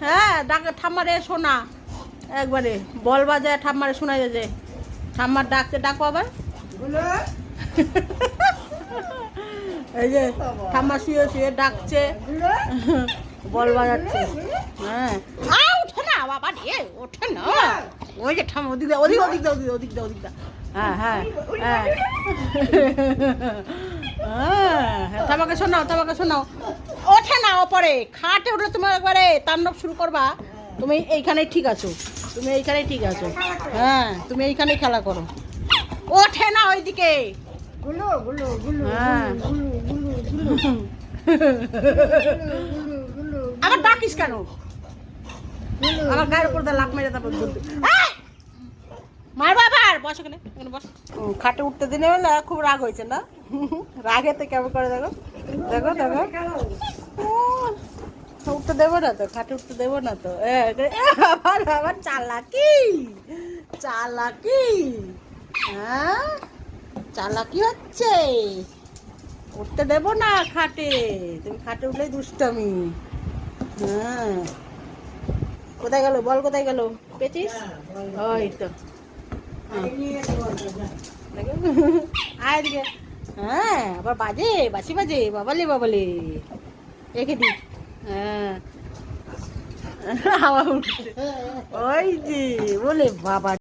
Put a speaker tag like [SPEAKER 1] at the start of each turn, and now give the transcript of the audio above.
[SPEAKER 1] হ্যাঁ ডাক ঠাম্মারে শোনা একবারে বল বাজায় ঠাম্মারে শোনা যায় ঠাম্মার ডাকতে ডাকো আবার এই যে ঠাম্মা শুয়ে শুয়ে ডাকছে বল বাজাচ্ছে হ্যাঁ ওঠে না বাবা রে ওঠে না ওই যে ঠাম্মা ওদিক ওদিক ওদিক দা ওদিক ওদিক দা ওদিক দা হ্যাঁ হ্যাঁ হ্যাঁ তোমাকে শোনাও ওঠে না ওপরে খাটে উঠলে তোমার একবারে তাণ্ডব শুরু করবা তুমি এইখানেই ঠিক আছো হ্যাঁ তুমি এইখানেই খেলা করো ওঠে না ওইদিকে হ্যাঁ আবার ডাকিস কেন আমার গায়ের উপর লাফ মেরে তারপর মার বাবার বস এখানে বস খাটে উঠতে দিনে বলে খুব রাগ হয়েছে না রাগেতে কেমন করে দেখো দেখো দেখো উঠতে দেবো না তো খাটে উঠতে দেবো না তো আবার চালাকি হ্যাঁ চালাকি হচ্ছে উঠতে দেবো না খাটে তুমি খাটে উঠলেই দুষ্টামি হ্যাঁ কোথায় গেল বল কোথায় গেল পেয়েছিস ওই তো আয় দিকে হ্যাঁ আবার বাসি বাজে বাবালে রেখে দি হ্যাঁ আবার উঠছে ওই যে বলে বাবা